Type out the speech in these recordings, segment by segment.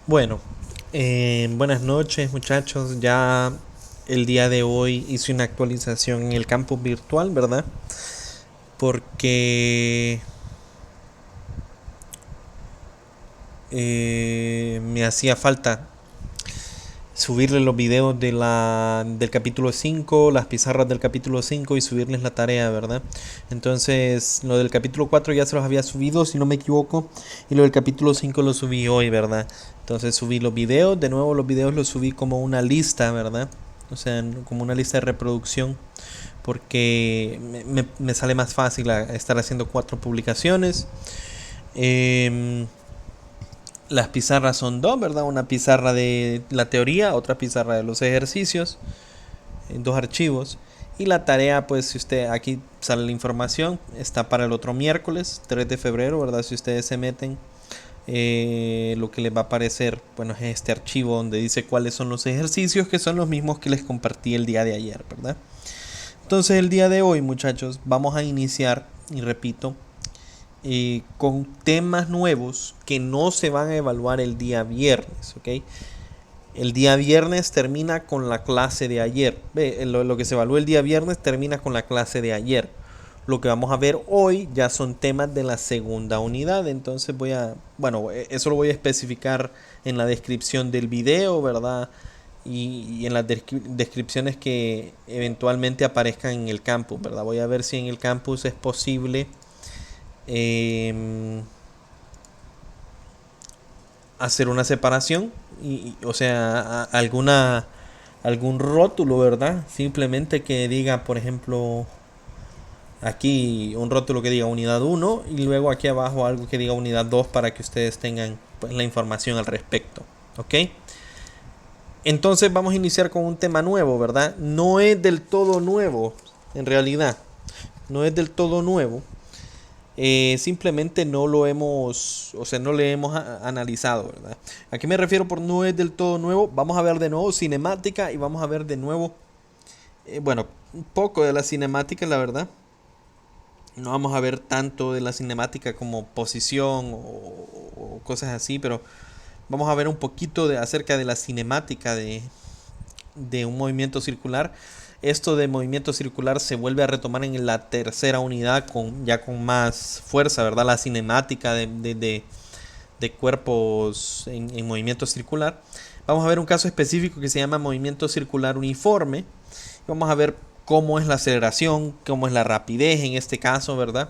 Bueno, buenas noches muchachos. Ya el día de hoy hice una actualización en el campus virtual, ¿verdad? Porque me hacía falta subirle los videos del capítulo 5, las pizarras del capítulo 5 y subirles la tarea, ¿verdad? Entonces, lo del capítulo 4 ya se los había subido, si no me equivoco, y lo del capítulo 5 lo subí hoy, ¿verdad? Entonces subí los videos, de nuevo los videos los subí como una lista, ¿verdad? O sea, como una lista de reproducción, porque me sale más fácil estar haciendo 4 publicaciones. Eh, las pizarras son dos, ¿verdad? Una pizarra de la teoría, otra pizarra de los ejercicios, en 2 archivos. Y la tarea, pues si usted aquí sale la información, está para el otro miércoles, 3 de febrero, ¿verdad? Si ustedes se meten, lo que les va a aparecer, bueno, es este archivo donde dice cuáles son los ejercicios, que son los mismos que les compartí el día de ayer, ¿verdad? Entonces el día de hoy, muchachos, vamos a iniciar, y repito, con temas nuevos que no se van a evaluar el día viernes, ¿ok? El día viernes termina con la clase de ayer. Ve, lo que se evaluó el día viernes termina con la clase de ayer. Lo que vamos a ver hoy ya son temas de la segunda unidad. Entonces bueno, eso lo voy a especificar en la descripción del video, ¿verdad? Y en las descripciones que eventualmente aparezcan en el campus, ¿verdad? Voy a ver si en el campus es posible eh, hacer una separación o sea, algún rótulo, ¿verdad? Simplemente que diga, por ejemplo, aquí un rótulo que diga unidad 1 y luego aquí abajo algo que diga unidad 2 para que ustedes tengan pues, la información al respecto, ¿ok? Entonces vamos a iniciar con un tema nuevo, ¿verdad? No es del todo nuevo, en realidad. No es del todo nuevo. Simplemente no lo hemos, o sea, no le hemos analizado, ¿verdad? ¿A qué me refiero por no es del todo nuevo? Vamos a ver de nuevo cinemática y vamos a ver de nuevo, bueno, un poco de la cinemática, la verdad. No vamos a ver tanto de la cinemática como posición o cosas así, pero vamos a ver un poquito acerca de la cinemática de un movimiento circular. Esto de movimiento circular se vuelve a retomar en la tercera unidad ya con más fuerza, ¿verdad? La cinemática de cuerpos en movimiento circular. Vamos a ver un caso específico que se llama movimiento circular uniforme. Vamos a ver cómo es la aceleración, cómo es la rapidez en este caso, ¿verdad?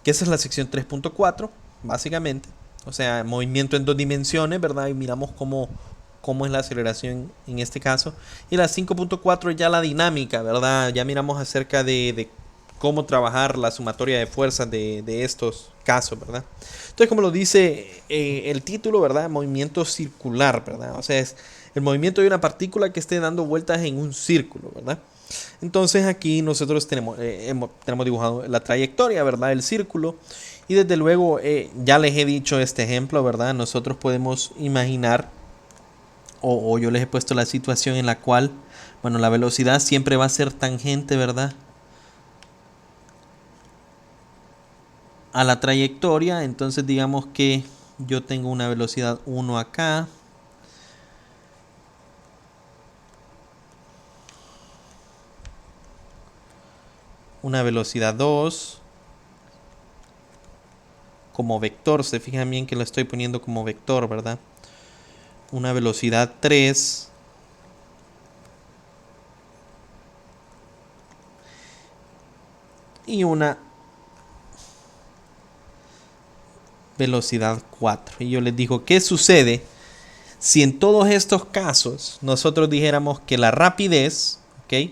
Que esa es la sección 3.4, básicamente. O sea, movimiento en 2 dimensiones, ¿verdad? Y miramos cómo es la aceleración en este caso. Y la 5.4 ya la dinámica, ¿verdad? Ya miramos acerca de cómo trabajar la sumatoria de fuerzas de estos casos, ¿verdad? Entonces, como lo dice el título, ¿verdad? Movimiento circular, ¿verdad? O sea, es el movimiento de una partícula que esté dando vueltas en un círculo, ¿verdad? Entonces aquí nosotros tenemos dibujado la trayectoria, ¿verdad? El círculo. Y desde luego, ya les he dicho este ejemplo, ¿verdad? Nosotros podemos imaginar, o yo les he puesto la situación en la cual, bueno, la velocidad siempre va a ser tangente, ¿verdad? A la trayectoria. Entonces digamos que yo tengo una velocidad 1 acá. Una velocidad 2 como vector. Se fijan bien que lo estoy poniendo como vector, ¿verdad? Una velocidad 3 y una velocidad 4. Y yo les digo, ¿qué sucede si en todos estos casos nosotros dijéramos que la rapidez, ¿ok?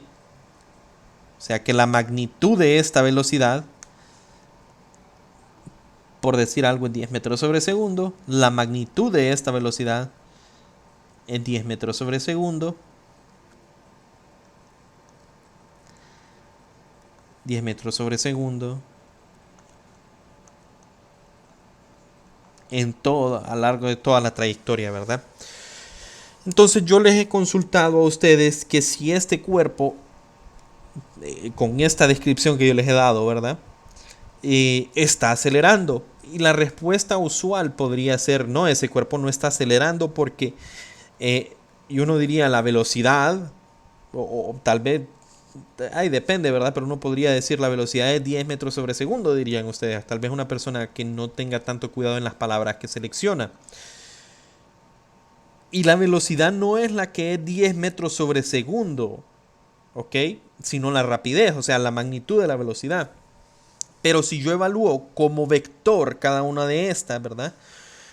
O sea, que la magnitud de esta velocidad, por decir algo, es 10 metros sobre segundo. La magnitud de esta velocidad es 10 metros sobre segundo. 10 metros sobre segundo. A lo largo de toda la trayectoria, ¿verdad? Entonces yo les he consultado a ustedes que si este cuerpo, con esta descripción que yo les he dado, ¿verdad? Está acelerando. Y la respuesta usual podría ser, no, ese cuerpo no está acelerando porque, y uno diría la velocidad, o tal vez, ahí depende, ¿verdad? Pero uno podría decir la velocidad es 10 metros sobre segundo, dirían ustedes. Tal vez una persona que no tenga tanto cuidado en las palabras que selecciona. Y la velocidad no es la que es 10 metros sobre segundo, ¿ok? Sino la rapidez, o sea, la magnitud de la velocidad. Pero si yo evalúo como vector cada una de estas, ¿verdad?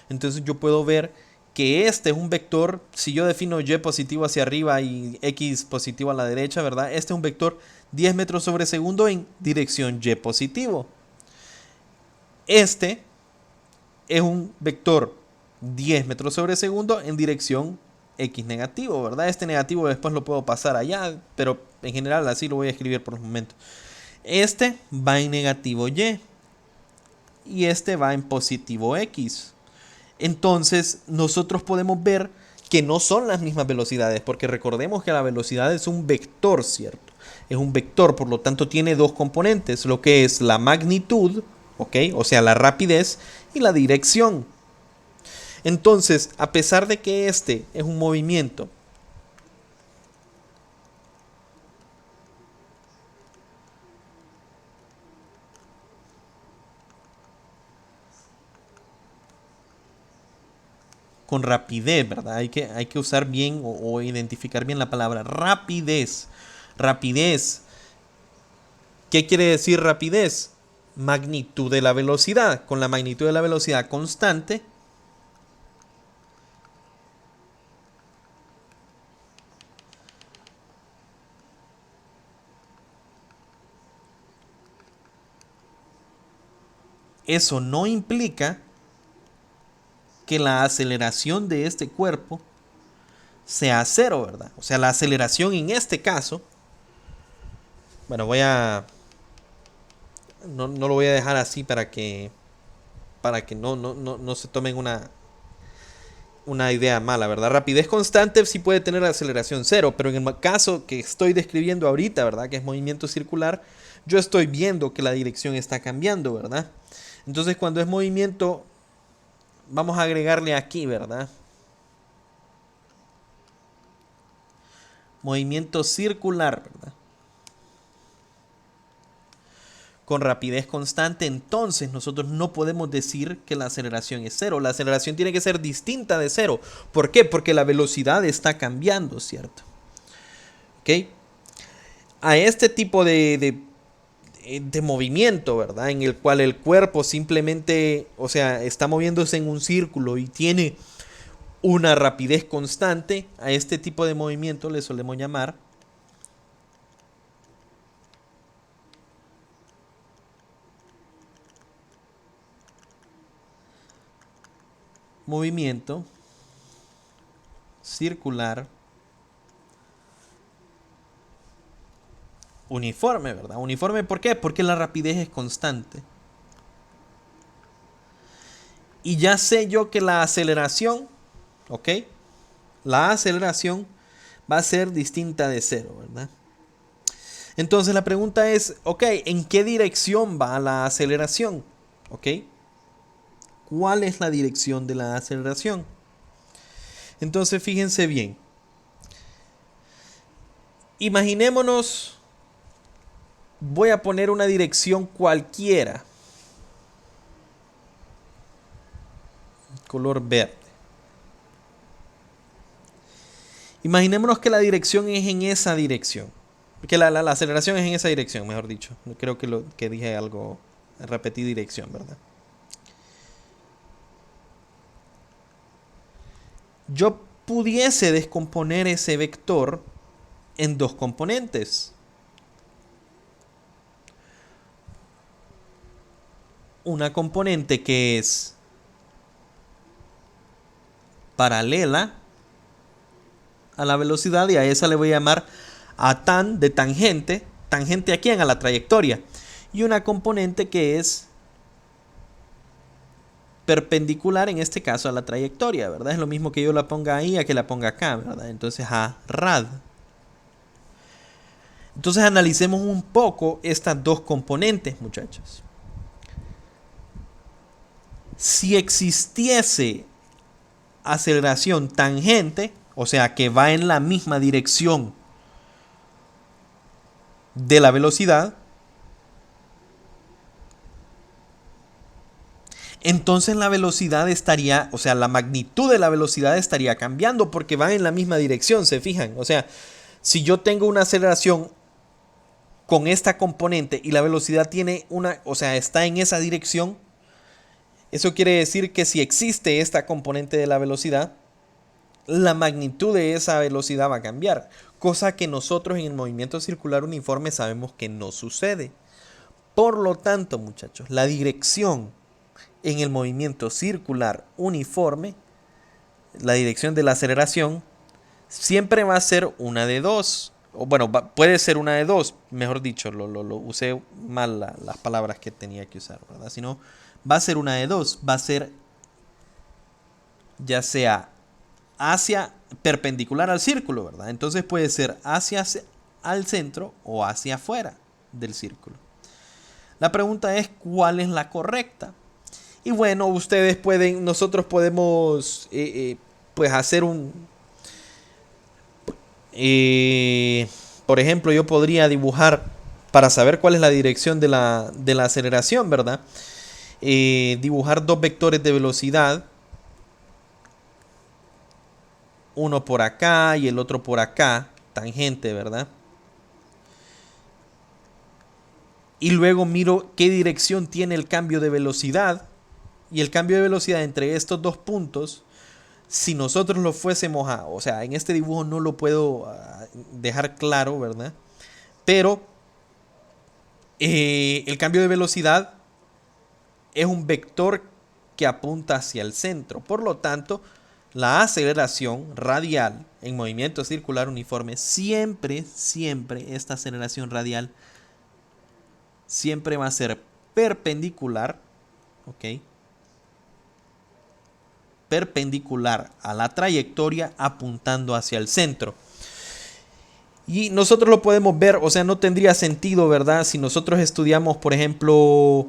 Entonces yo puedo ver que este es un vector, si yo defino y positivo hacia arriba y x positivo a la derecha, ¿verdad? Este es un vector 10 metros sobre segundo en dirección y positivo. Este es un vector 10 metros sobre segundo en dirección x negativo, ¿verdad? Este negativo después lo puedo pasar allá, pero en general así lo voy a escribir por el momento. Este va en negativo y este va en positivo x. Entonces nosotros podemos ver que no son las mismas velocidades, porque recordemos que la velocidad es un vector, ¿cierto? Es un vector, por lo tanto tiene dos componentes, lo que es la magnitud, ¿ok? O sea, la rapidez y la dirección. Entonces, a pesar de que este es un movimiento con rapidez, ¿verdad? Hay que usar bien o identificar bien la palabra rapidez. Rapidez. ¿Qué quiere decir rapidez? Magnitud de la velocidad. Con la magnitud de la velocidad constante, eso no implica que la aceleración de este cuerpo sea cero, ¿verdad? O sea, la aceleración en este caso, bueno, no lo voy a dejar así para que no se tomen una idea mala, ¿verdad? Rapidez constante sí puede tener aceleración cero, pero en el caso que estoy describiendo ahorita, ¿verdad? Que es movimiento circular, yo estoy viendo que la dirección está cambiando, ¿verdad? Entonces cuando es movimiento, vamos a agregarle aquí, ¿verdad? Movimiento circular, ¿verdad? Con rapidez constante, entonces nosotros no podemos decir que la aceleración es cero. La aceleración tiene que ser distinta de cero. ¿Por qué? Porque la velocidad está cambiando, ¿cierto? ¿Ok? A este tipo de movimiento, ¿verdad? En el cual el cuerpo simplemente, o sea, está moviéndose en un círculo y tiene una rapidez constante, a este tipo de movimiento le solemos llamar movimiento circular uniforme, ¿verdad? Uniforme, ¿por qué? Porque la rapidez es constante. Y ya sé yo que la aceleración, ¿ok? La aceleración va a ser distinta de cero, ¿verdad? Entonces la pregunta es, ok, ¿en qué dirección va la aceleración? ¿Ok? ¿Cuál es la dirección de la aceleración? Entonces fíjense bien. Imaginémonos, voy a poner una dirección cualquiera, color verde. Imaginémonos que la dirección es en esa dirección. Que la aceleración es en esa dirección, mejor dicho. Creo que dije algo, repetí dirección, ¿verdad? Yo pudiese descomponer ese vector en dos componentes. Una componente que es paralela a la velocidad y a esa le voy a llamar a tan de tangente. ¿Tangente a quién? A la trayectoria. Y una componente que es perpendicular, en este caso a la trayectoria, ¿verdad? Es lo mismo que yo la ponga ahí a que la ponga acá, ¿verdad? Entonces a rad. Entonces analicemos un poco estas dos componentes, muchachos. Si existiese aceleración tangente, o sea que va en la misma dirección de la velocidad, entonces la velocidad estaría, o sea, la magnitud de la velocidad estaría cambiando porque va en la misma dirección, ¿se fijan? O sea, si yo tengo una aceleración con esta componente y la velocidad tiene una, o sea, está en esa dirección, eso quiere decir que si existe esta componente de la velocidad, la magnitud de esa velocidad va a cambiar, cosa que nosotros en el movimiento circular uniforme sabemos que no sucede. Por lo tanto, muchachos, la dirección en el movimiento circular uniforme, la dirección de la aceleración, siempre va a ser una de dos. O bueno, puede ser una de dos, mejor dicho, lo usé mal las palabras que tenía que usar, ¿verdad? Sino va a ser una de dos, va a ser ya sea hacia perpendicular al círculo, ¿verdad? Entonces puede ser hacia al centro o hacia afuera del círculo. La pregunta es ¿cuál es la correcta? Y bueno, ustedes pueden, nosotros podemos pues hacer un... por ejemplo, yo podría dibujar para saber cuál es la dirección de la aceleración, ¿verdad? Dibujar dos vectores de velocidad, uno por acá y el otro por acá, tangente, ¿verdad? Y luego miro qué dirección tiene el cambio de velocidad. Y el cambio de velocidad entre estos dos puntos, si nosotros lo fuésemos a... O sea, en este dibujo no lo puedo dejar claro, ¿verdad? Pero el cambio de velocidad es un vector que apunta hacia el centro. Por lo tanto, la aceleración radial en movimiento circular uniforme, siempre esta aceleración radial siempre va a ser perpendicular, ¿ok? Perpendicular a la trayectoria apuntando hacia el centro. Y nosotros lo podemos ver, o sea, no tendría sentido, ¿verdad? Si nosotros estudiamos, por ejemplo,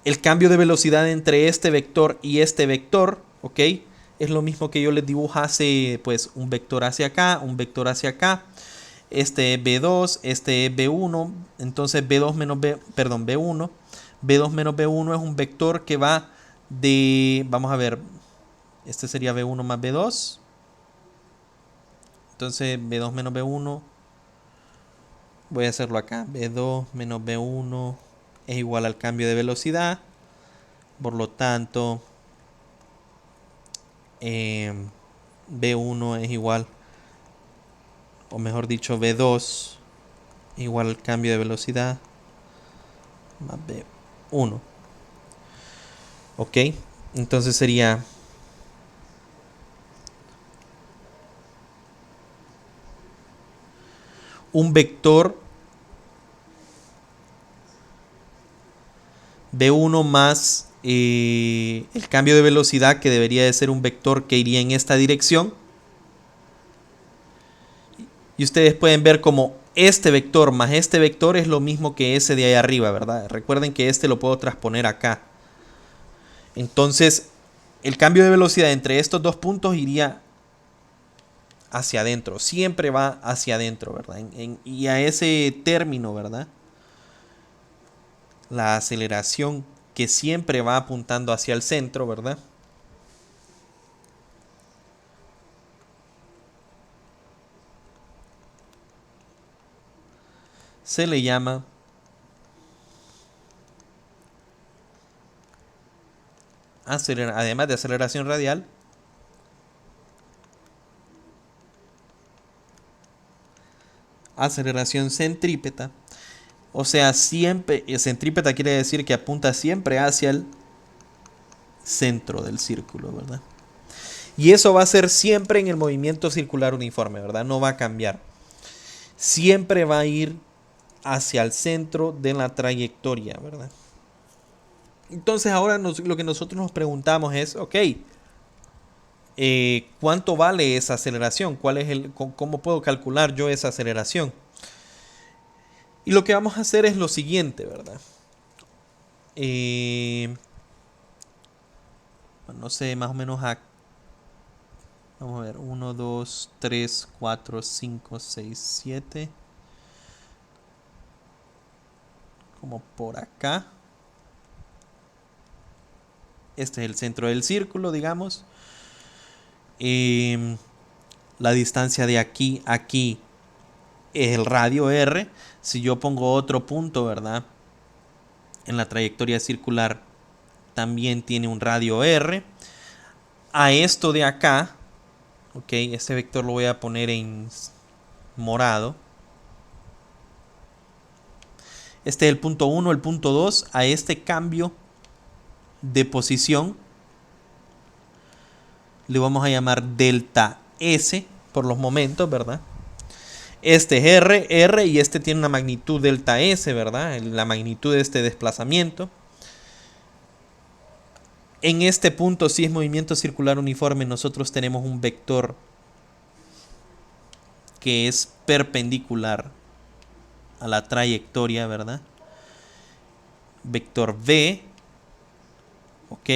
el cambio de velocidad entre este vector y este vector, ¿ok? Es lo mismo que yo les dibujase, pues, un vector hacia acá, un vector hacia acá. Este es B2, este es B1, entonces B2 menos B, perdón, B1. B2 menos B1 es un vector que va de, vamos a ver, este sería B1 más B2. Entonces B2 menos B1, voy a hacerlo acá. B2 menos B1 es igual al cambio de velocidad. Por lo tanto, B1 es igual, o mejor dicho, B2 igual al cambio de velocidad más B1. Ok, entonces sería un vector B1 más el cambio de velocidad, que debería de ser un vector que iría en esta dirección. Y ustedes pueden ver como este vector más este vector es lo mismo que ese de ahí arriba, ¿verdad? Recuerden que este lo puedo transponer acá. Entonces, el cambio de velocidad entre estos dos puntos iría hacia adentro. Siempre va hacia adentro, ¿verdad? Y a ese término, ¿verdad? La aceleración que siempre va apuntando hacia el centro, ¿verdad? Se le llama además de aceleración radial, aceleración centrípeta. O sea, siempre, centrípeta quiere decir que apunta siempre hacia el centro del círculo, ¿verdad? Y eso va a ser siempre en el movimiento circular uniforme, ¿verdad? No va a cambiar. Siempre va a ir hacia el centro de la trayectoria, ¿verdad? Entonces ahora lo que nosotros nos preguntamos es, ok, ¿cuánto vale esa aceleración? ¿Cómo puedo calcular yo esa aceleración? Y lo que vamos a hacer es lo siguiente, ¿verdad? Bueno, no sé, más o menos a... Vamos a ver, 1, 2, 3, 4, 5, 6, 7. Como por acá. Este es el centro del círculo, digamos. Y la distancia de aquí a aquí es el radio R. Si yo pongo otro punto, ¿verdad? En la trayectoria circular también tiene un radio R. A esto de acá, ok, este vector lo voy a poner en morado. Este es el punto 1, el punto 2. A este cambio de posición le vamos a llamar delta S por los momentos, ¿verdad? Este es R y este tiene una magnitud delta S, ¿verdad? La magnitud de este desplazamiento. En este punto, si es movimiento circular uniforme, nosotros tenemos un vector que es perpendicular a la trayectoria, ¿verdad? Vector V, ¿ok?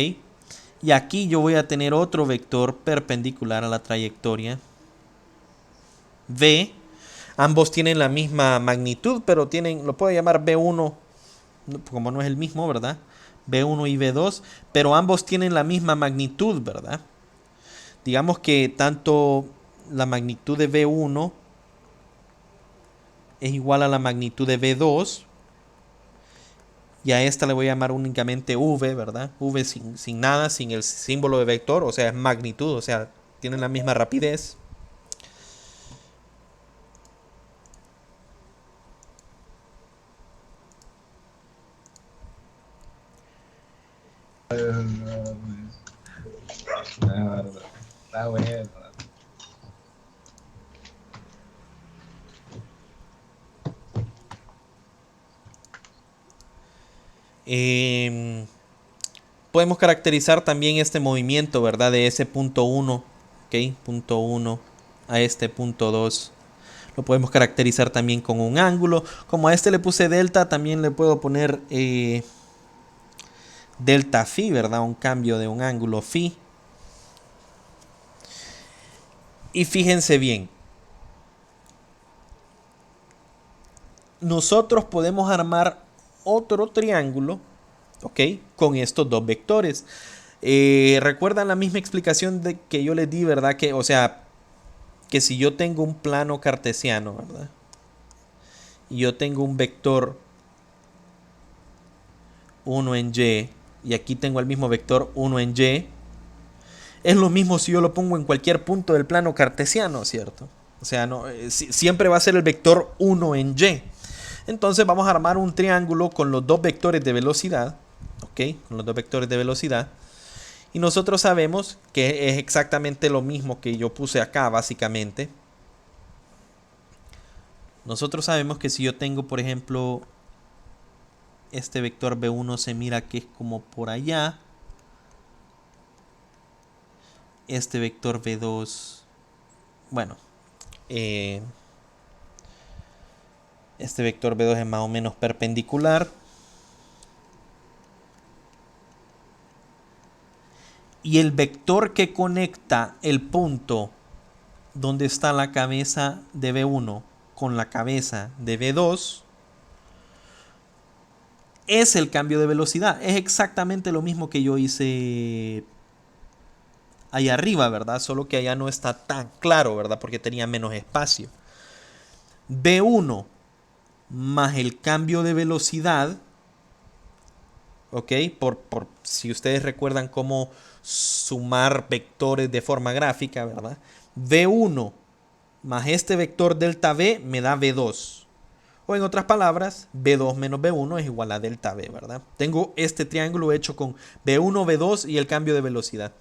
Y aquí yo voy a tener otro vector perpendicular a la trayectoria V. Ambos tienen la misma magnitud, pero tienen, lo puedo llamar V1, como no es el mismo, ¿verdad? V1 y V2, pero ambos tienen la misma magnitud, ¿verdad? Digamos que tanto la magnitud de V1 es igual a la magnitud de V2, y a esta le voy a llamar únicamente V, ¿verdad? V sin nada, sin el símbolo de vector, o sea, es magnitud, o sea, tienen la misma rapidez. Está bueno. Podemos caracterizar también este movimiento, ¿verdad? De ese punto 1, ¿ok? Punto 1 a este punto 2. Lo podemos caracterizar también con un ángulo. Como a este le puse delta, también le puedo poner delta phi, ¿verdad? Un cambio de un ángulo phi. Y fíjense bien. Nosotros podemos armar otro triángulo, ¿ok? Con estos dos vectores. ¿Recuerdan la misma explicación que yo les di, verdad? Que, o sea, que si yo tengo un plano cartesiano, ¿verdad? Y yo tengo un vector 1 en Y, y aquí tengo el mismo vector 1 en Y, es lo mismo si yo lo pongo en cualquier punto del plano cartesiano, ¿cierto? O sea, no, siempre va a ser el vector 1 en Y. Entonces vamos a armar un triángulo con los dos vectores de velocidad, ¿ok? Con los dos vectores de velocidad. Y nosotros sabemos que es exactamente lo mismo que yo puse acá, básicamente. Nosotros sabemos que si yo tengo, por ejemplo, este vector B1 se mira que es como por allá. Este vector B2, bueno, este vector B2 es más o menos perpendicular. Y el vector que conecta el punto donde está la cabeza de B1 con la cabeza de B2 es el cambio de velocidad. Es exactamente lo mismo que yo hice allá arriba, ¿verdad? Solo que allá no está tan claro, ¿verdad? Porque tenía menos espacio. B1 más el cambio de velocidad, ¿ok? Por si ustedes recuerdan cómo sumar vectores de forma gráfica, ¿verdad? V1 más este vector delta V me da V2. O en otras palabras, B2 menos B1 es igual a delta V, ¿verdad? Tengo este triángulo hecho con B1, B2 y el cambio de velocidad.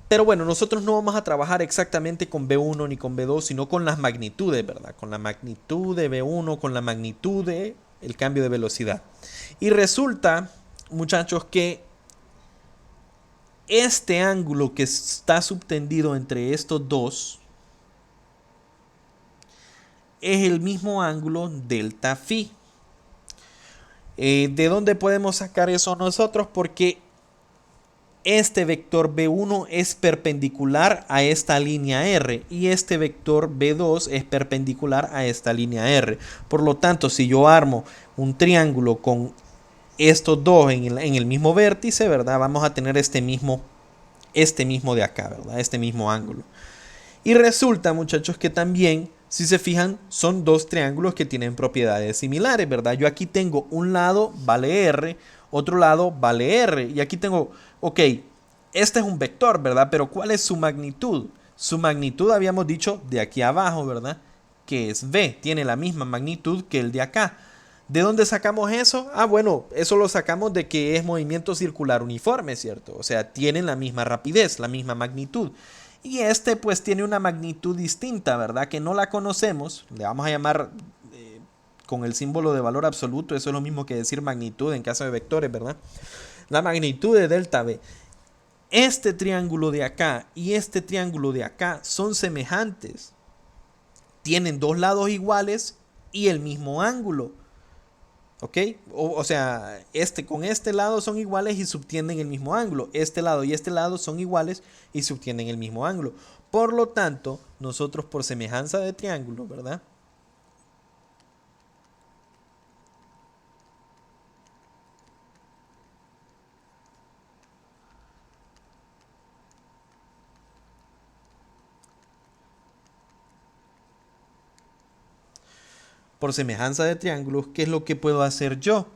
Pero bueno, nosotros no vamos a trabajar exactamente con B1 ni con B2, sino con las magnitudes, ¿verdad? Con la magnitud de B1, con la magnitud de el cambio de velocidad. Y resulta, muchachos, que este ángulo que está subtendido entre estos dos es el mismo ángulo delta phi. ¿De dónde podemos sacar eso nosotros? Porque este vector B1 es perpendicular a esta línea R y este vector B2 es perpendicular a esta línea R. Por lo tanto, si yo armo un triángulo con estos dos en el mismo vértice, ¿verdad? Vamos a tener este mismo de acá, ¿verdad? Este mismo ángulo. Y resulta, muchachos, que también, si se fijan, son dos triángulos que tienen propiedades similares, ¿verdad? Yo aquí tengo un lado vale R, otro lado vale R. Y aquí tengo, ok, este es un vector, ¿verdad? Pero ¿cuál es su magnitud? Su magnitud habíamos dicho de aquí abajo, ¿verdad? Que es V, tiene la misma magnitud que el de acá. ¿De dónde sacamos eso? Ah, bueno, eso lo sacamos de que es movimiento circular uniforme, ¿cierto? O sea, tienen la misma rapidez, la misma magnitud. Y este pues tiene una magnitud distinta, ¿verdad? Que no la conocemos. Le vamos a llamar con el símbolo de valor absoluto. Eso es lo mismo que decir magnitud en caso de vectores, ¿verdad? La magnitud de delta V. Este triángulo de acá y este triángulo de acá son semejantes. Tienen dos lados iguales y el mismo ángulo. ¿Ok? O sea, con este lado son iguales y subtienden el mismo ángulo. Este lado y este lado son iguales y subtienden el mismo ángulo. Por lo tanto, nosotros por semejanza de triángulo, ¿verdad? Por semejanza de triángulos, ¿qué es lo que puedo hacer yo?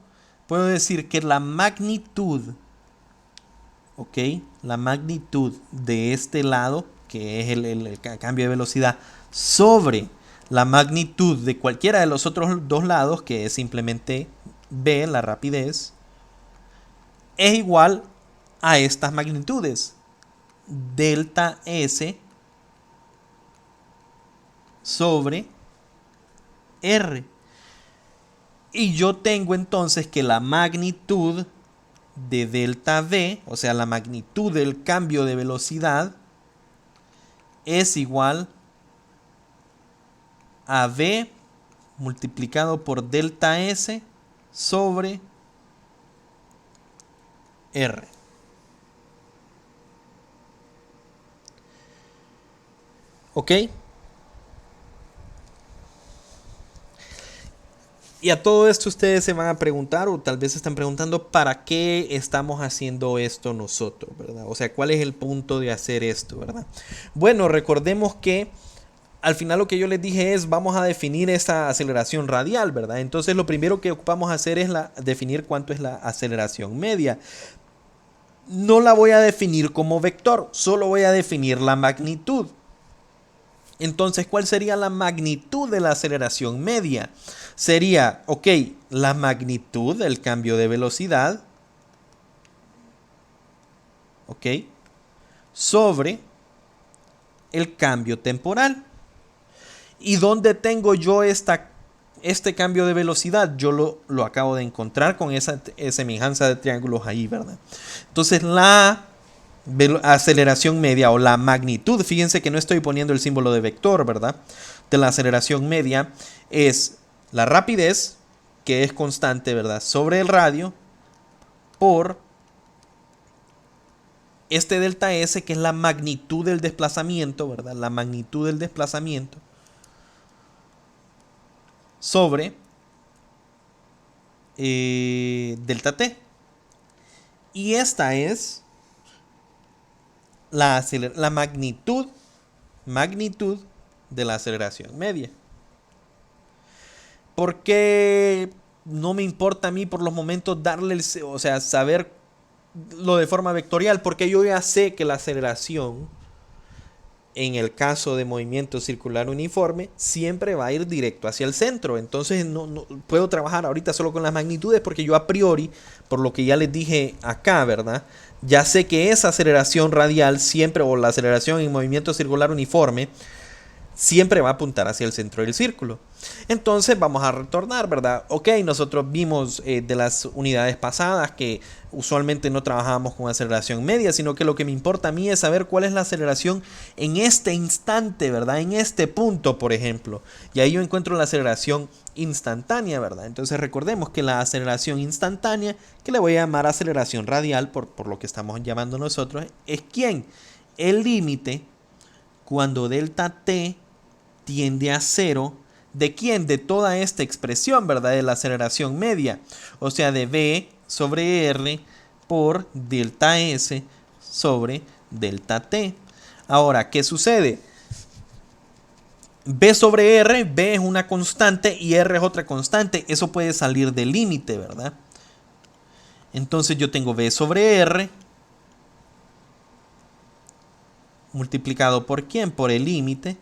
Puedo decir que la magnitud, ¿ok? La magnitud de este lado, que es el cambio de velocidad, sobre la magnitud de cualquiera de los otros dos lados, que es simplemente v, la rapidez, es igual a estas magnitudes. Delta S sobre R. Y yo tengo entonces que la magnitud de delta V, o sea, la magnitud del cambio de velocidad, es igual a V multiplicado por delta S sobre R. ¿Ok? Y a todo esto ustedes se van a preguntar, o tal vez se están preguntando, ¿para qué estamos haciendo esto nosotros, verdad? O sea, ¿cuál es el punto de hacer esto, verdad? Bueno, recordemos que al final lo que yo les dije es, vamos a definir esa aceleración radial, ¿verdad? Entonces lo primero que ocupamos hacer es definir cuánto es la aceleración media. No la voy a definir como vector, solo voy a definir la magnitud. Entonces, ¿cuál sería la magnitud de la aceleración media? Sería, ok, la magnitud del cambio de velocidad, ok, sobre el cambio temporal. ¿Y dónde tengo yo este cambio de velocidad? Yo lo acabo de encontrar con esa semejanza de triángulos ahí, ¿verdad? Entonces, la aceleración media o la magnitud, fíjense que no estoy poniendo el símbolo de vector, ¿verdad? De la aceleración media es la rapidez, que es constante, ¿verdad? Sobre el radio por este delta S, que es la magnitud del desplazamiento, ¿verdad? La magnitud del desplazamiento sobre delta T. Y esta es la magnitud de la aceleración media. Porque no me importa a mí por los momentos darle, o sea, saber lo de forma vectorial, porque yo ya sé que la aceleración, en el caso de movimiento circular uniforme, siempre va a ir directo hacia el centro. Entonces no puedo trabajar ahorita solo con las magnitudes, porque yo a priori, por lo que ya les dije acá, ¿verdad? Ya sé que esa aceleración radial siempre, o la aceleración en movimiento circular uniforme, siempre va a apuntar hacia el centro del círculo. Entonces vamos a retornar, ¿verdad? Ok, nosotros vimos de las unidades pasadas que usualmente no trabajábamos con aceleración media, sino que lo que me importa a mí es saber cuál es la aceleración en este instante, ¿verdad? En este punto, por ejemplo. Y ahí yo encuentro la aceleración instantánea, ¿verdad? Entonces recordemos que la aceleración instantánea, que le voy a llamar aceleración radial por lo que estamos llamando nosotros, es ¿quién? El límite cuando delta t tiende a cero. ¿De quién? De toda esta expresión, ¿verdad? De la aceleración media. O sea, de v sobre r por delta s sobre delta t. Ahora, ¿qué sucede? V sobre R, V es una constante y R es otra constante. Eso puede salir del límite, ¿verdad? Entonces yo tengo V sobre R multiplicado por ¿quién? Por el límite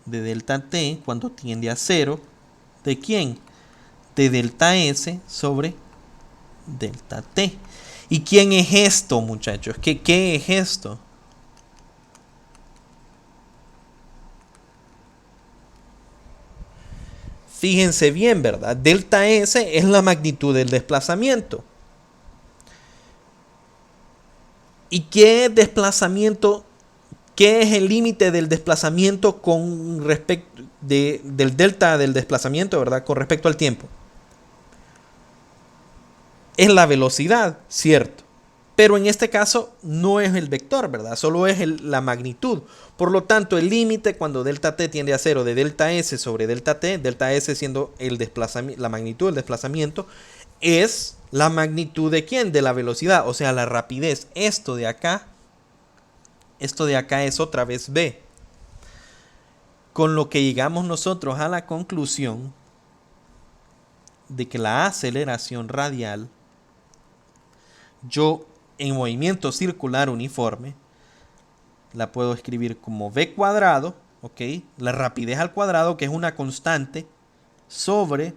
de delta t cuando tiende a cero. ¿De quién? De delta S sobre delta t. ¿Y quién es esto, muchachos? ¿Qué es esto? Fíjense bien, ¿verdad? Delta S es la magnitud del desplazamiento. ¿Y qué desplazamiento? ¿Qué es el límite del desplazamiento con respecto del delta del desplazamiento, ¿verdad? Con respecto al tiempo. Es la velocidad, cierto. Pero en este caso no es el vector, ¿verdad? Solo es la magnitud. Por lo tanto, el límite cuando delta t tiende a cero de delta s sobre delta t, delta s siendo la magnitud del desplazamiento, es la magnitud de ¿quién? De la velocidad, o sea, la rapidez. Esto de acá es otra vez v. Con lo que llegamos nosotros a la conclusión de que la aceleración radial, yo en movimiento circular uniforme, la puedo escribir como v cuadrado, ¿ok? La rapidez al cuadrado, que es una constante, sobre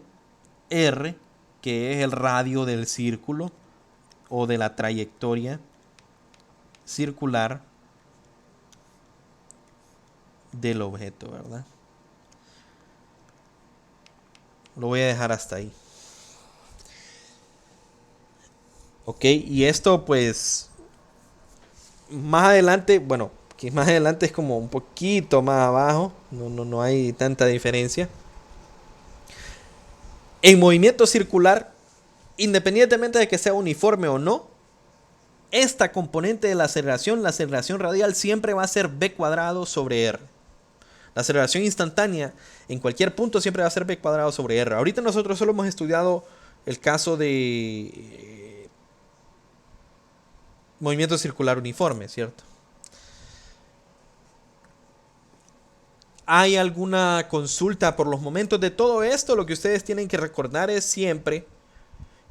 r, que es el radio del círculo o de la trayectoria circular del objeto, ¿verdad? Lo voy a dejar hasta ahí. Ok, y esto pues más adelante, bueno, que más adelante es como un poquito más abajo, no hay tanta diferencia. En movimiento circular, independientemente de que sea uniforme o no, esta componente de la aceleración radial, siempre va a ser v cuadrado sobre r. La aceleración instantánea en cualquier punto siempre va a ser v cuadrado sobre r. Ahorita nosotros solo hemos estudiado el caso de movimiento circular uniforme, ¿cierto? ¿Hay alguna consulta por los momentos de todo esto? Lo que ustedes tienen que recordar es siempre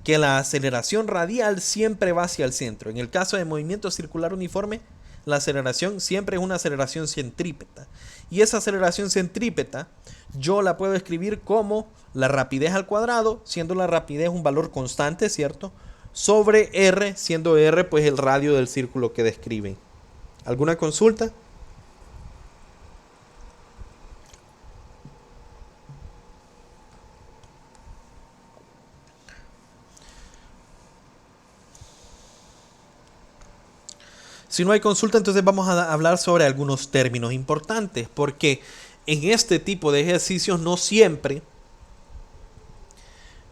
que la aceleración radial siempre va hacia el centro. En el caso de movimiento circular uniforme, la aceleración siempre es una aceleración centrípeta. Y esa aceleración centrípeta yo la puedo escribir como la rapidez al cuadrado, siendo la rapidez un valor constante, ¿cierto? Sobre r, siendo r pues el radio del círculo que describe. ¿Alguna consulta? Si no hay consulta, entonces vamos a hablar sobre algunos términos importantes, porque en este tipo de ejercicios no siempre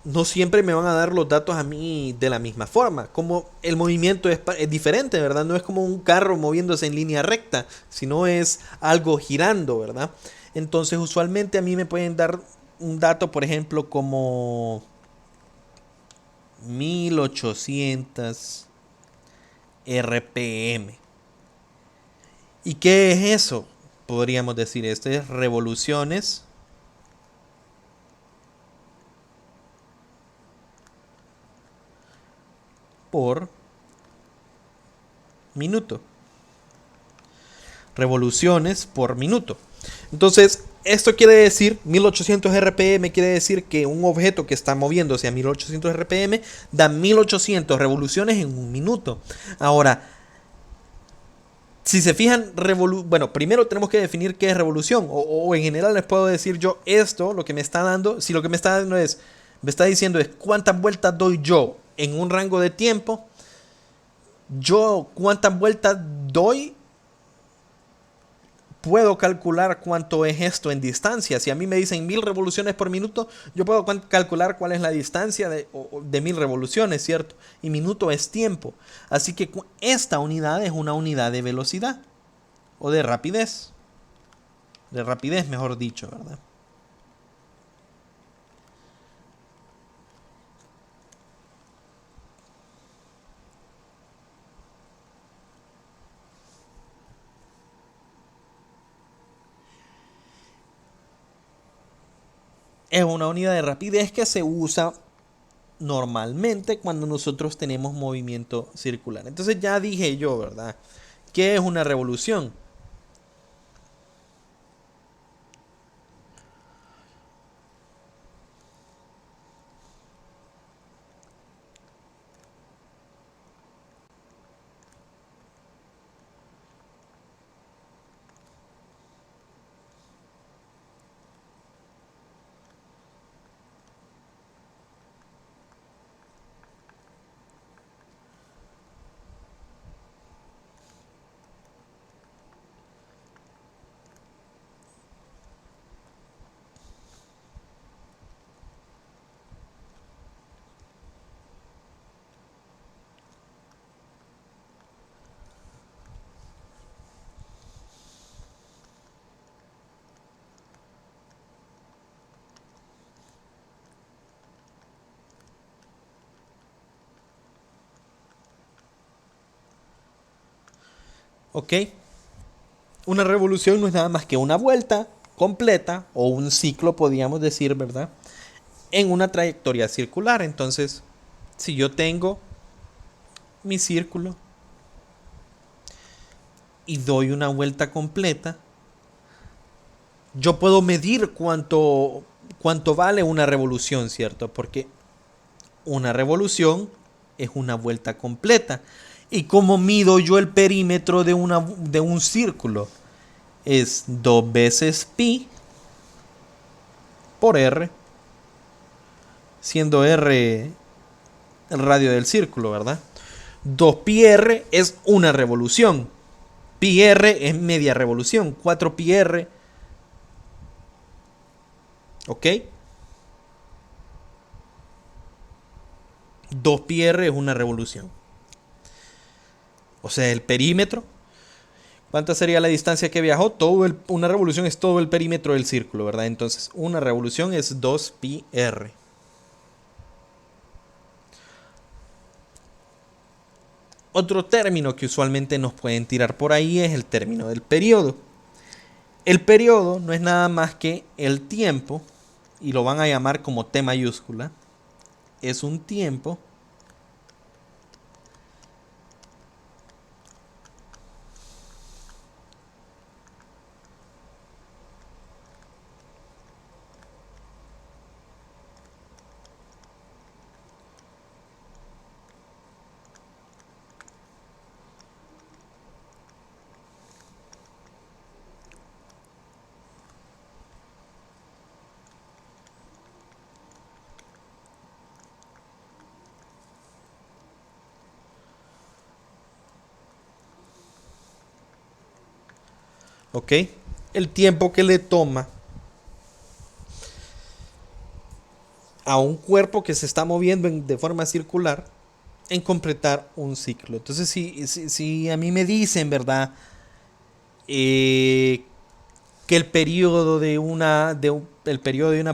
me van a dar los datos a mí de la misma forma. Como el movimiento es diferente, ¿verdad? No es como un carro moviéndose en línea recta, sino es algo girando, ¿verdad? Entonces usualmente a mí me pueden dar un dato, por ejemplo, como 1800 RPM. ¿Y qué es eso? Podríamos decir, esto es revoluciones por minuto. Revoluciones por minuto. Entonces, esto quiere decir, 1800 RPM quiere decir que un objeto que está moviéndose a 1800 RPM da 1800 revoluciones en un minuto. Ahora, Si se fijan, bueno, primero tenemos que definir qué es revolución. O en general les puedo decir yo esto, lo que me está dando. Si lo que me está dando es, me está diciendo es cuántas vueltas doy yo en un rango de tiempo. Yo cuántas vueltas doy, puedo calcular cuánto es esto en distancia. Si a mí me dicen 1000 revoluciones por minuto, yo puedo calcular cuál es la distancia de 1000 revoluciones, ¿cierto? Y minuto es tiempo. Así que esta unidad es una unidad de velocidad o de rapidez. De rapidez, mejor dicho, ¿verdad? Es una unidad de rapidez que se usa normalmente cuando nosotros tenemos movimiento circular. Entonces ya dije yo, ¿verdad? ¿Qué es una revolución? ¿Ok? Una revolución no es nada más que una vuelta completa o un ciclo, podríamos decir, ¿verdad? En una trayectoria circular. Entonces, si yo tengo mi círculo y doy una vuelta completa, yo puedo medir cuánto vale una revolución, ¿cierto? Porque una revolución es una vuelta completa. ¿Y cómo mido yo el perímetro de un círculo? Es 2 veces pi por r, siendo r el radio del círculo, ¿verdad? 2 pi r es una revolución. Pi r es media revolución. 4 pi r, ¿ok? 2 pi r es una revolución. O sea, el perímetro. ¿Cuánta sería la distancia que viajó? Una revolución es todo el perímetro del círculo, ¿verdad? Entonces, una revolución es 2 pi r. Otro término que usualmente nos pueden tirar por ahí es el término del periodo. El periodo no es nada más que el tiempo, y lo van a llamar como T mayúscula. Es un tiempo ¿ok? El tiempo que le toma a un cuerpo que se está moviendo de forma circular en completar un ciclo. Entonces, si a mí me dicen, ¿verdad? Eh, que el periodo de una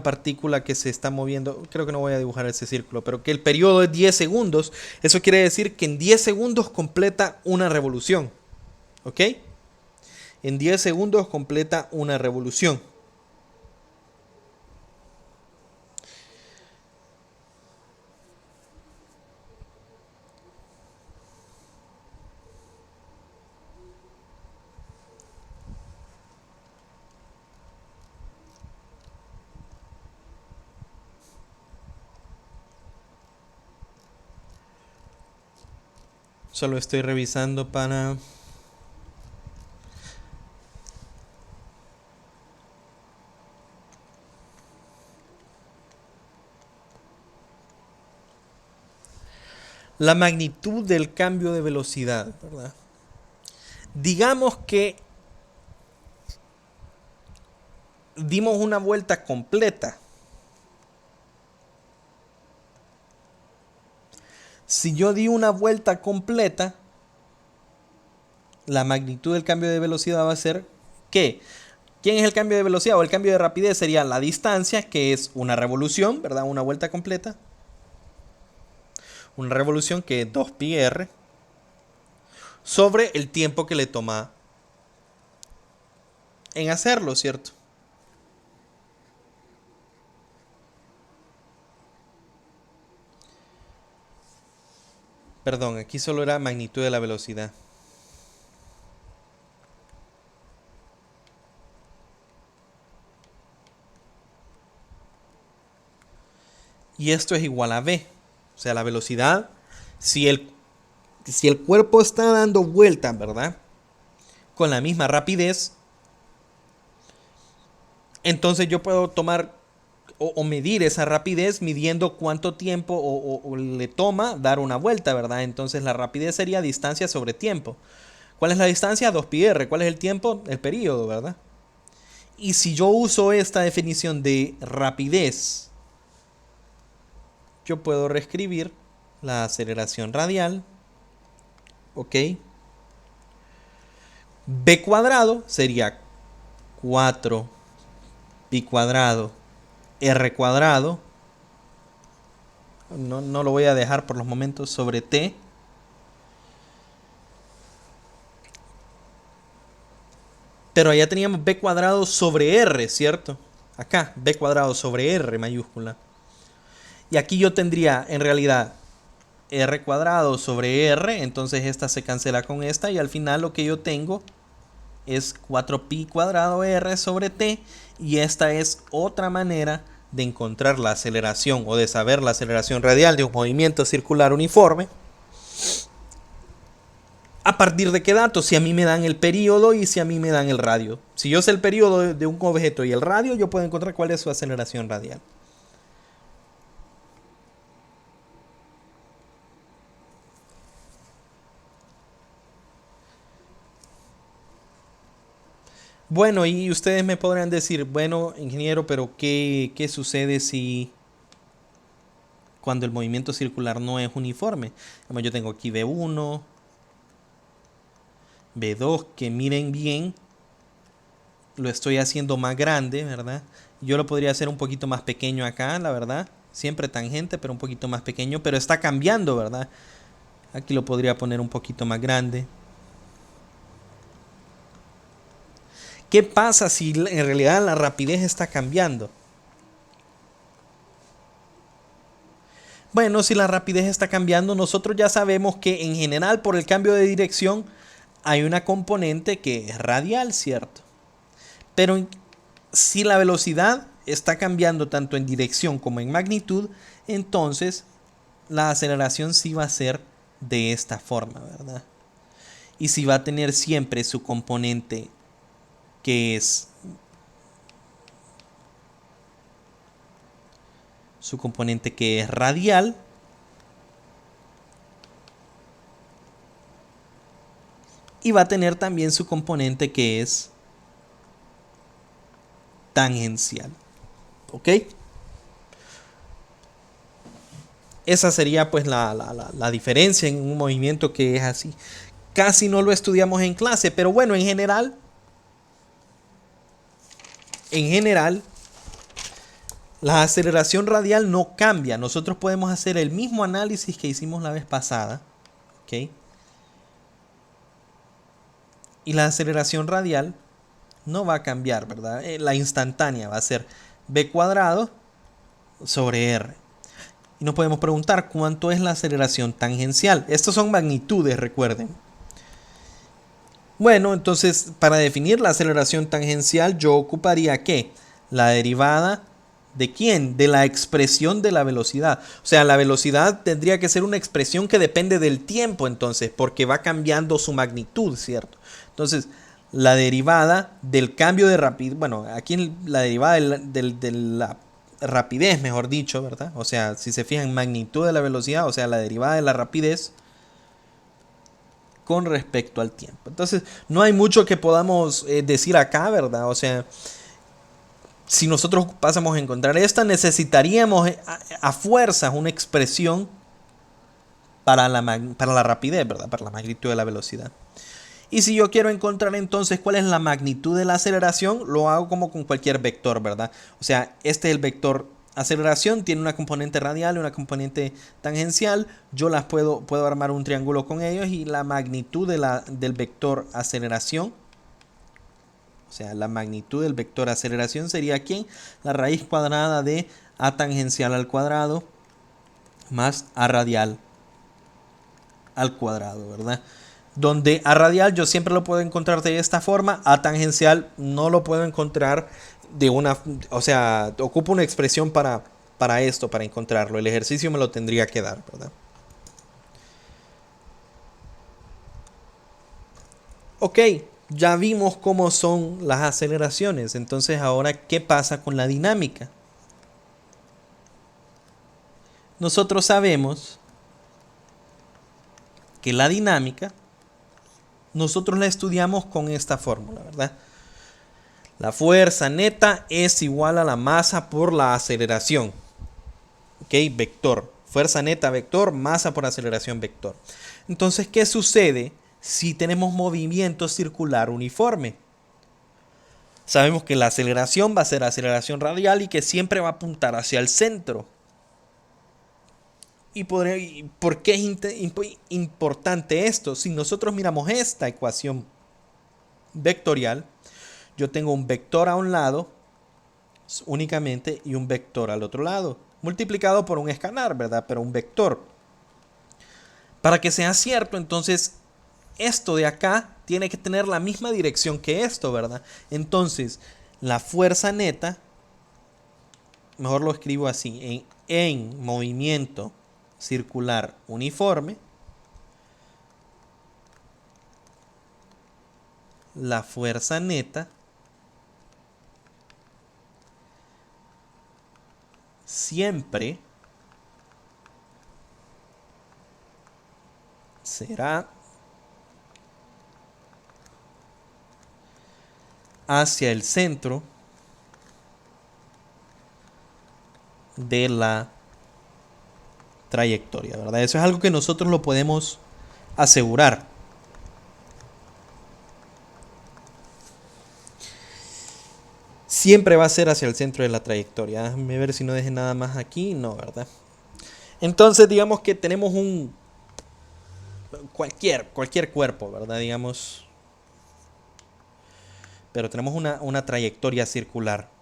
partícula que se está moviendo, creo que no voy a dibujar ese círculo, pero que el periodo es 10 segundos, eso quiere decir que en 10 segundos completa una revolución, ¿ok? En 10 segundos completa una revolución. Solo estoy revisando para la magnitud del cambio de velocidad, ¿verdad? Digamos que dimos una vuelta completa. Si yo di una vuelta completa, la magnitud del cambio de velocidad va a ser ¿qué? ¿Quién es el cambio de velocidad o el cambio de rapidez? Sería la distancia, que es una revolución, ¿verdad? Una vuelta completa. Una revolución que es 2πr sobre el tiempo que le toma en hacerlo, ¿cierto? Perdón, aquí solo era magnitud de la velocidad. Y esto es igual a v. O sea, la velocidad, si el cuerpo está dando vueltas, ¿verdad? Con la misma rapidez, entonces yo puedo tomar o medir esa rapidez midiendo cuánto tiempo o le toma dar una vuelta, ¿verdad? Entonces la rapidez sería distancia sobre tiempo. ¿Cuál es la distancia? 2πr. ¿Cuál es el tiempo? El periodo, ¿verdad? Y si yo uso esta definición de rapidez, yo puedo reescribir la aceleración radial, ¿ok? B cuadrado sería 4pi cuadrado r cuadrado, no lo voy a dejar por los momentos, sobre t, pero allá teníamos b cuadrado sobre r, ¿cierto? Acá, b cuadrado sobre r mayúscula. Y aquí yo tendría en realidad r cuadrado sobre r, entonces esta se cancela con esta y al final lo que yo tengo es 4pi cuadrado r sobre t, y esta es otra manera de encontrar la aceleración o de saber la aceleración radial de un movimiento circular uniforme. ¿A partir de qué datos? Si a mí me dan el periodo y si a mí me dan el radio. Si yo sé el periodo de un objeto y el radio, yo puedo encontrar cuál es su aceleración radial. Bueno, y ustedes me podrán decir, bueno, ingeniero, pero ¿qué sucede si cuando el movimiento circular no es uniforme? Yo tengo aquí V1, V2, que miren bien, lo estoy haciendo más grande, ¿verdad? Yo lo podría hacer un poquito más pequeño acá, la verdad. Siempre tangente, pero un poquito más pequeño, pero está cambiando, ¿verdad? Aquí lo podría poner un poquito más grande. ¿Qué pasa si en realidad la rapidez está cambiando? Bueno, si la rapidez está cambiando, nosotros ya sabemos que en general por el cambio de dirección hay una componente que es radial, ¿cierto? Pero si la velocidad está cambiando tanto en dirección como en magnitud, entonces la aceleración sí va a ser de esta forma, ¿verdad? Y si va a tener siempre su componente que es radial, y va a tener también su componente que es tangencial. ¿Ok? Esa sería pues la diferencia en un movimiento que es así. Casi no lo estudiamos en clase, pero bueno, en general, la aceleración radial no cambia. Nosotros podemos hacer el mismo análisis que hicimos la vez pasada, ¿ok? Y la aceleración radial no va a cambiar, ¿verdad? La instantánea va a ser b cuadrado sobre r. Y nos podemos preguntar cuánto es la aceleración tangencial. Estos son magnitudes, recuerden. Bueno, entonces para definir la aceleración tangencial yo ocuparía ¿qué? La derivada ¿de quién? De la expresión de la velocidad. O sea, la velocidad tendría que ser una expresión que depende del tiempo entonces, porque va cambiando su magnitud, ¿cierto? Entonces, la derivada del cambio de rapidez, bueno, aquí la derivada de la rapidez, mejor dicho, ¿verdad? O sea, si se fijan, magnitud de la velocidad, o sea, la derivada de la rapidez con respecto al tiempo. Entonces, no hay mucho que podamos decir acá, ¿verdad? O sea, si nosotros pasamos a encontrar esta, necesitaríamos a fuerzas una expresión para la rapidez, ¿verdad? Para la magnitud de la velocidad. Y si yo quiero encontrar entonces cuál es la magnitud de la aceleración, lo hago como con cualquier vector, ¿verdad? O sea, este es el vector aceleración, tiene una componente radial y una componente tangencial. Yo puedo armar un triángulo con ellos y la magnitud del vector aceleración, o sea, la magnitud del vector aceleración sería ¿quién? La raíz cuadrada de a tangencial al cuadrado más a radial al cuadrado, ¿verdad? Donde a radial yo siempre lo puedo encontrar de esta forma, a tangencial no lo puedo encontrar de una, o sea, ocupo una expresión para esto, para encontrarlo. El ejercicio me lo tendría que dar, ¿verdad? Ok, ya vimos cómo son las aceleraciones, entonces ahora, ¿qué pasa con la dinámica? Nosotros sabemos que la dinámica nosotros la estudiamos con esta fórmula, ¿verdad? La fuerza neta es igual a la masa por la aceleración. ¿Ok? Vector. Fuerza neta vector, masa por aceleración vector. Entonces, ¿qué sucede si tenemos movimiento circular uniforme? Sabemos que la aceleración va a ser aceleración radial y que siempre va a apuntar hacia el centro. ¿Y por qué es importante esto? Si nosotros miramos esta ecuación vectorial, yo tengo un vector a un lado únicamente y un vector al otro lado, multiplicado por un escalar, ¿verdad? Pero un vector. Para que sea cierto, entonces esto de acá tiene que tener la misma dirección que esto, ¿verdad? Entonces, la fuerza neta, mejor lo escribo así, en movimiento circular uniforme, la fuerza neta siempre será hacia el centro de la trayectoria, ¿verdad? Eso es algo que nosotros lo podemos asegurar. Siempre va a ser hacia el centro de la trayectoria. Déjame ver si no deje nada más aquí. No, ¿verdad? Entonces, digamos que tenemos un cualquier cuerpo, ¿verdad? Digamos, pero tenemos una trayectoria circular.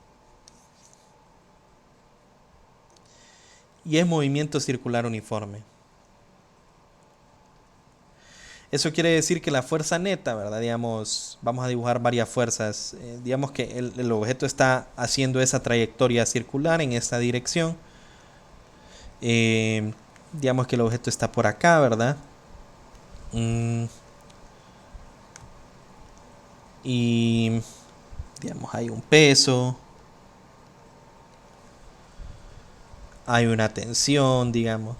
Y es movimiento circular uniforme. Eso quiere decir que la fuerza neta, ¿verdad? Digamos, vamos a dibujar varias fuerzas. Digamos que el objeto está haciendo esa trayectoria circular en esta dirección. Digamos que el objeto está por acá, ¿verdad? Y digamos, hay un peso. Hay una tensión, digamos.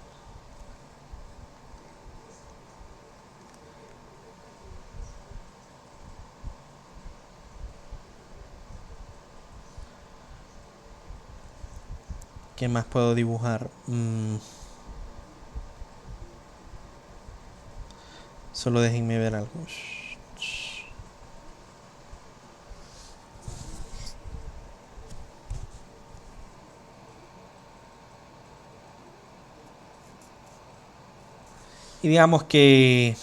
¿Qué más puedo dibujar? Solo déjenme ver algo. Y digamos que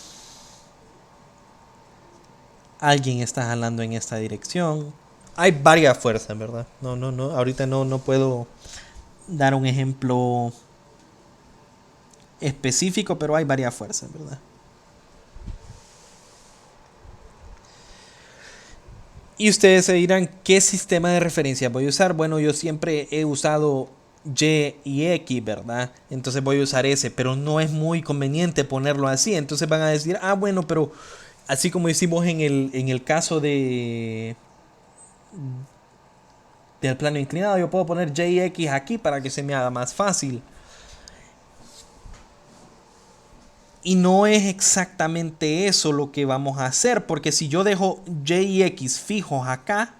alguien está jalando en esta dirección. Hay varias fuerzas, ¿verdad? No. Ahorita no puedo dar un ejemplo específico, pero hay varias fuerzas, ¿verdad? Y ustedes se dirán, ¿qué sistema de referencia voy a usar? Bueno, yo siempre he usado Y y X, ¿verdad? Entonces voy a usar ese, pero no es muy conveniente ponerlo así. Entonces van a decir, bueno, pero así como hicimos en el caso del plano inclinado. Yo puedo poner Jx aquí para que se me haga más fácil. Y no es exactamente eso lo que vamos a hacer, porque si yo dejo y x fijos acá,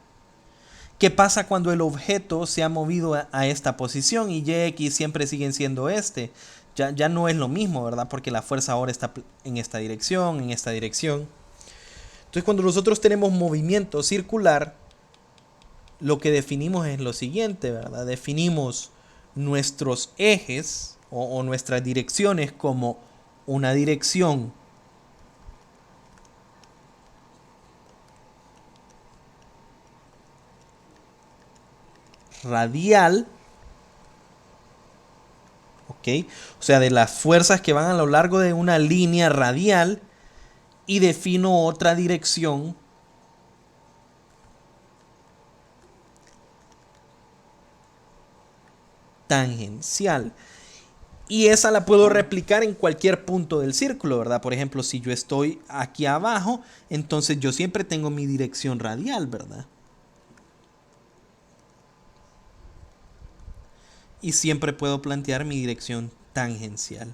¿qué pasa cuando el objeto se ha movido a esta posición y y siempre siguen siendo este? Ya no es lo mismo, ¿verdad? Porque la fuerza ahora está en esta dirección, en esta dirección. Entonces cuando nosotros tenemos movimiento circular, lo que definimos es lo siguiente, ¿verdad? Definimos nuestros ejes o nuestras direcciones como una dirección radial, ¿ok? O sea, de las fuerzas que van a lo largo de una línea radial, y defino otra dirección tangencial. Y esa la puedo replicar en cualquier punto del círculo, ¿verdad? Por ejemplo, si yo estoy aquí abajo, entonces yo siempre tengo mi dirección radial, ¿verdad? Y siempre puedo plantear mi dirección tangencial.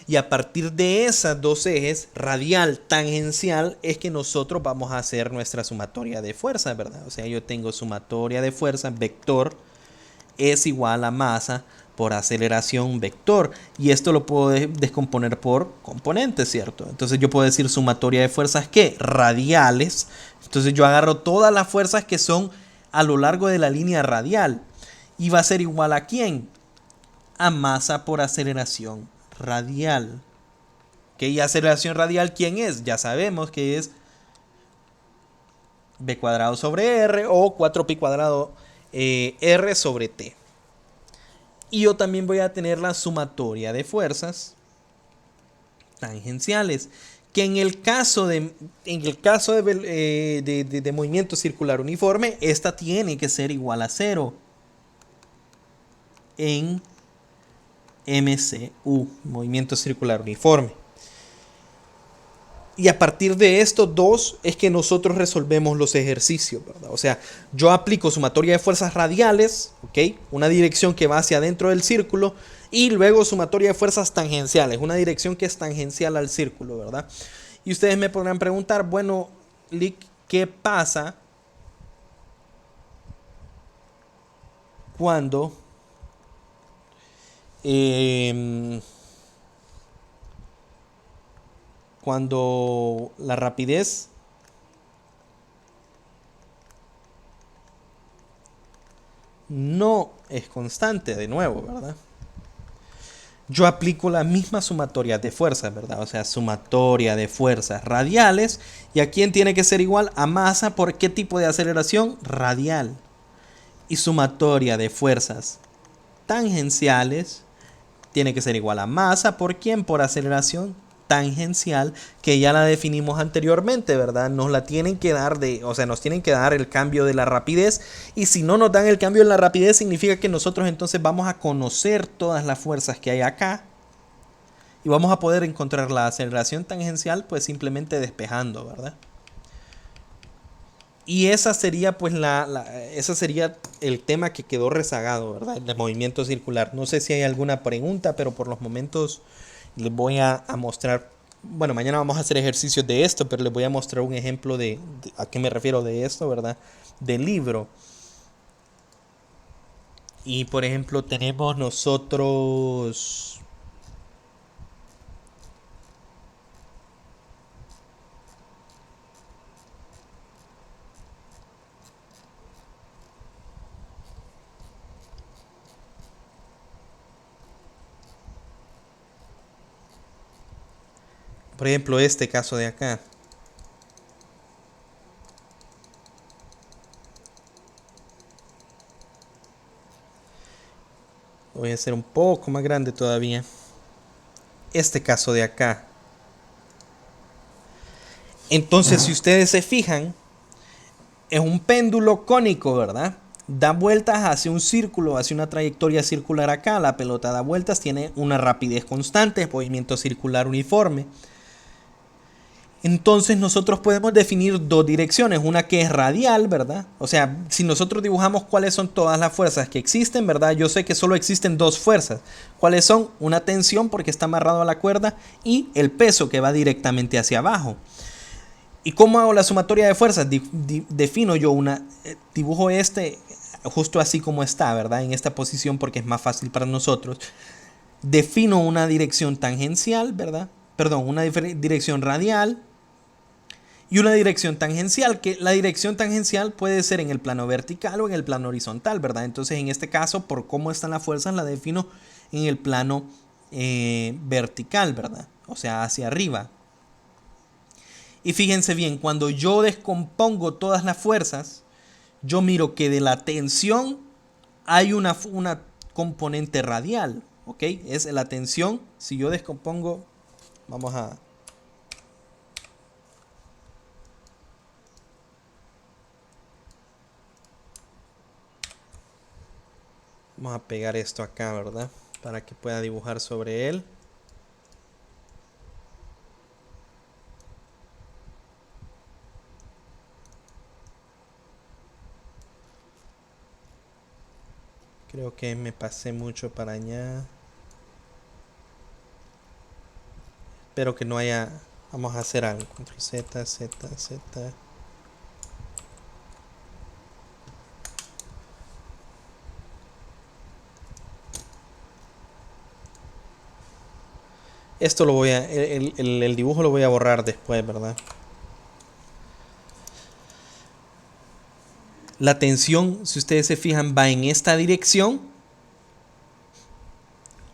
Y a partir de esas dos ejes, radial, tangencial, es que nosotros vamos a hacer nuestra sumatoria de fuerzas, ¿verdad? O sea, yo tengo sumatoria de fuerzas, vector, es igual a masa por aceleración vector. Y esto lo puedo descomponer por componentes, ¿cierto? Entonces yo puedo decir sumatoria de fuerzas, ¿qué? Radiales. Entonces yo agarro todas las fuerzas que son a lo largo de la línea radial. Y va a ser igual a ¿quién? A masa por aceleración radial. ¿Ok? Y aceleración radial, ¿quién es? Ya sabemos que es b cuadrado sobre r o 4pi cuadrado r sobre t. Y yo también voy a tener la sumatoria de fuerzas tangenciales, que en el caso de movimiento circular uniforme, esta tiene que ser igual a 0 en MCU, movimiento circular uniforme. Y a partir de estos dos es que nosotros resolvemos los ejercicios, ¿verdad? O sea, yo aplico sumatoria de fuerzas radiales, ¿ok? Una dirección que va hacia adentro del círculo, y luego sumatoria de fuerzas tangenciales, una dirección que es tangencial al círculo, ¿verdad? Y ustedes me podrán preguntar, bueno, Lick, ¿qué pasa cuando cuando la rapidez no es constante, de nuevo, ¿verdad? Yo aplico la misma sumatoria de fuerzas, ¿verdad? O sea, sumatoria de fuerzas radiales. ¿Y a quién tiene que ser igual? A masa. ¿Por qué tipo de aceleración? Radial. Y sumatoria de fuerzas tangenciales tiene que ser igual a masa. ¿Por quién? Por aceleración tangencial, que ya la definimos anteriormente, ¿verdad? Nos la tienen que dar nos tienen que dar el cambio de la rapidez, y si no nos dan el cambio de la rapidez significa que nosotros entonces vamos a conocer todas las fuerzas que hay acá y vamos a poder encontrar la aceleración tangencial pues simplemente despejando, ¿verdad? Y esa sería pues esa sería el tema que quedó rezagado, ¿verdad? El movimiento circular. No sé si hay alguna pregunta, pero por los momentos les voy a mostrar. Bueno, mañana vamos a hacer ejercicios de esto, pero les voy a mostrar un ejemplo de a qué me refiero de esto, ¿verdad? Del libro. Y por ejemplo tenemos nosotros... Por ejemplo, este caso de acá. Voy a hacer un poco más grande todavía. Este caso de acá. Entonces, si ustedes se fijan, es un péndulo cónico, ¿verdad? Da vueltas hacia un círculo, hacia una trayectoria circular acá. La pelota da vueltas, tiene una rapidez constante, movimiento circular uniforme. Entonces nosotros podemos definir dos direcciones, una que es radial, ¿verdad? O sea, si nosotros dibujamos cuáles son todas las fuerzas que existen, ¿verdad? Yo sé que solo existen dos fuerzas. ¿Cuáles son? Una tensión porque está amarrado a la cuerda y el peso que va directamente hacia abajo. ¿Y cómo hago la sumatoria de fuerzas? Defino yo dibujo justo así como está, ¿verdad? En esta posición porque es más fácil para nosotros. Defino una dirección tangencial, ¿verdad? Perdón, una dirección radial y una dirección tangencial, que la dirección tangencial puede ser en el plano vertical o en el plano horizontal, ¿verdad? Entonces en este caso, por cómo están las fuerzas, la defino en el plano vertical, ¿verdad? O sea, hacia arriba. Y fíjense bien, cuando yo descompongo todas las fuerzas, yo miro que de la tensión hay una componente radial, ¿ok? Es la tensión, si yo descompongo, vamos a... Vamos a pegar esto acá, ¿verdad? Para que pueda dibujar sobre él. Creo que me pasé mucho para allá. Espero que no haya... Vamos a hacer algo. Control Z, Z, Z. Esto lo voy a... El dibujo lo voy a borrar después, ¿verdad? La tensión, si ustedes se fijan, va en esta dirección.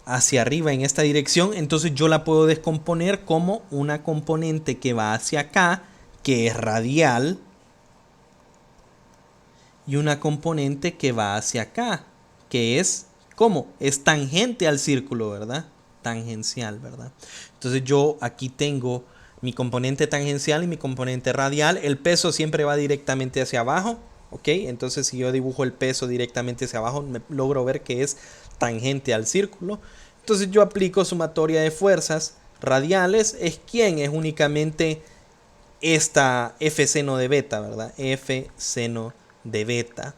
Hacia arriba en esta dirección. Entonces yo la puedo descomponer como una componente que va hacia acá, que es radial. Y una componente que va hacia acá, que es, ¿cómo? Es tangente al círculo, ¿verdad? Tangencial, ¿verdad? Entonces yo aquí tengo mi componente tangencial y mi componente radial. El peso siempre va directamente hacia abajo, ¿ok? Entonces si yo dibujo el peso directamente hacia abajo, logro ver que es tangente al círculo. Entonces yo aplico sumatoria de fuerzas radiales. ¿Es quién? Es únicamente esta F seno de beta, ¿verdad? F seno de beta.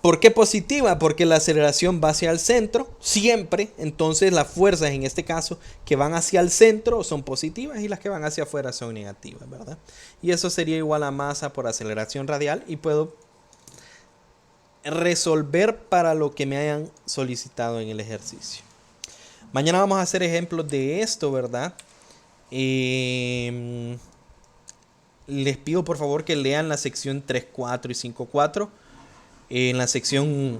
¿Por qué positiva? Porque la aceleración va hacia el centro, siempre. Entonces las fuerzas en este caso que van hacia el centro son positivas y las que van hacia afuera son negativas, ¿verdad? Y eso sería igual a masa por aceleración radial y puedo resolver para lo que me hayan solicitado en el ejercicio. Mañana vamos a hacer ejemplos de esto, ¿verdad? Les pido por favor que lean la sección 3.4 y 5.4. En la sección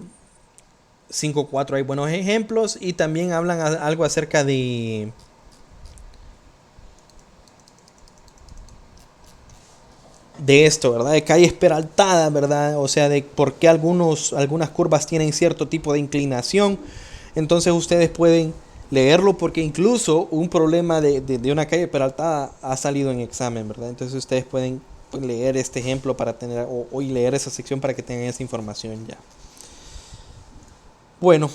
5.4 hay buenos ejemplos y también hablan algo acerca de esto, ¿verdad? De calles peraltadas, ¿verdad? O sea, de por qué algunas curvas tienen cierto tipo de inclinación. Entonces ustedes pueden leerlo porque incluso un problema de una calle peraltada ha salido en examen, ¿verdad? Entonces ustedes pueden leer este ejemplo para tener, o leer esa sección para que tengan esa información ya. Bueno,